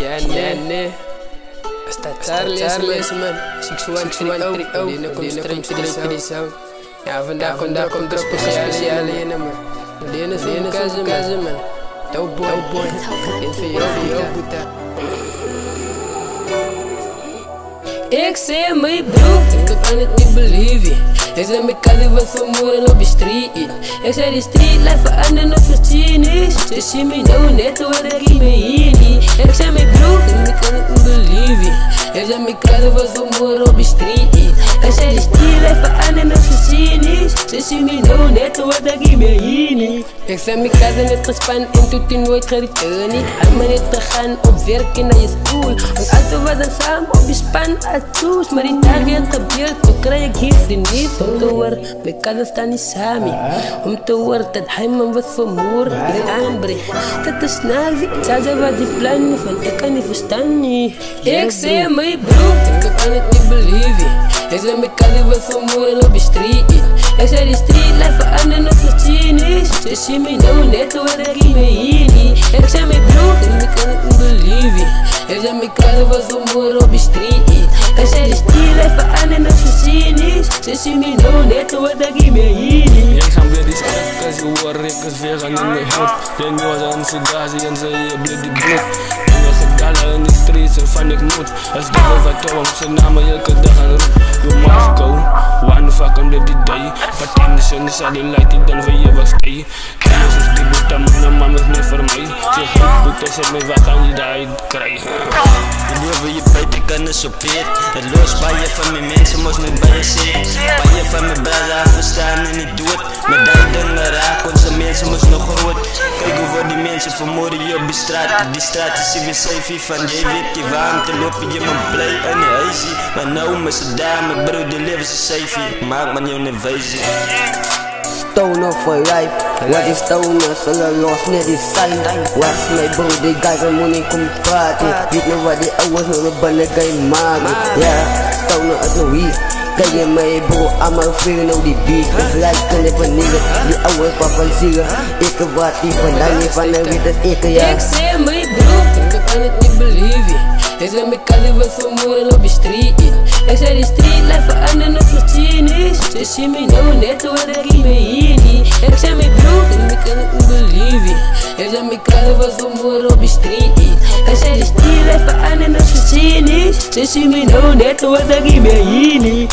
يعني Charles man 6130 die komt straight ja vandaag komt de speciale in man die is een kaze man boy in veel puta ik zei mijn broer ik kan het niet believe ik zei mijn kaze was vermoorden op de street ik zei de street life veranderen op de genius ze zien me nou net wat ik me hier ik zei mijn broer ik kan het niet believe ik zei mijn kaze was vermoorden op de street ik zei de street life veranderen op de genius ze zien me nou net wat ik me hier ik zei mijn kaze net gespannen en tot die nooit gereturn hij me net te gaan op werken naar je school want altijd was er samen op de span Toes, maar die dagen gebeurt, toen krijg ik hier vriendin om te horen, mijn kazen staan niet samen om te horen dat hij me wat vermoord ik aanbrengt, dat is nazi zij wat die plannen van, ik kan niet verstaan niet ik zei mijn broer, ik kan het niet believe ik zei mijn kazen wat vermoorden op de street ik zei die street life veranderen op de genius ze zien me nou net wat ik me hier ik zei mijn broer, ik kan het niet believe ik zei mijn kazen wat vermoorden op de street ik zei de street life veranderen op de genius ze zien me nou net wat ik me hier jij gaan weer die schrijf, je hoor ik is vegan in mijn hoofd jij nu was aan Sugazi en zei je bleef die bloed en gedalen in de streets en van ik moet als die wil wat toe om zijn namen elke dag aan roep you must go, one fuck under the day but in de zon is al die light die dan voor je was stay kennis is die boete mijn man is niet voor mij zeg ik boete zet mij wat aan je daar krijgen Geloof je bij de kunnen sopeer het los bij je van mijn mensen moest me bij je zitten bij je van mijn brada verstaan en niet dood met dat dingen raak onze mensen moest nog groot kijk hoe die mensen vermoorden je op die straat is weer safe van jij weet je waarom te lopen je mijn play en je huisie maar nou met z'n dame bro die leven ze safe maak man jou niet wijze Stoner for life, wat is stoner? Zullen los net die zijn. Was mijn bro, die guy van money komt praten. Weet nog wat die ouders nog een bannen kan maken. Ja, stoner uit de wies. Kijk je mij bro, allemaal veel nou die beat. Het lijkt kan even niet, die ouders papa zieken. Ik wat die vandaan niet van de weet dat ik ja. Ik zei mijn broer, ik kan het niet believe ik zei mijn kazen was vermoorden op de street ik zei de street life veranderen op de genius ze zien me nou net wat ik me hier ik zei mijn broer, ik kan het niet believe ik zei mijn kazen was vermoorden op de street ik zei de street life veranderen op de genius ze zien me nou net wat ik me hier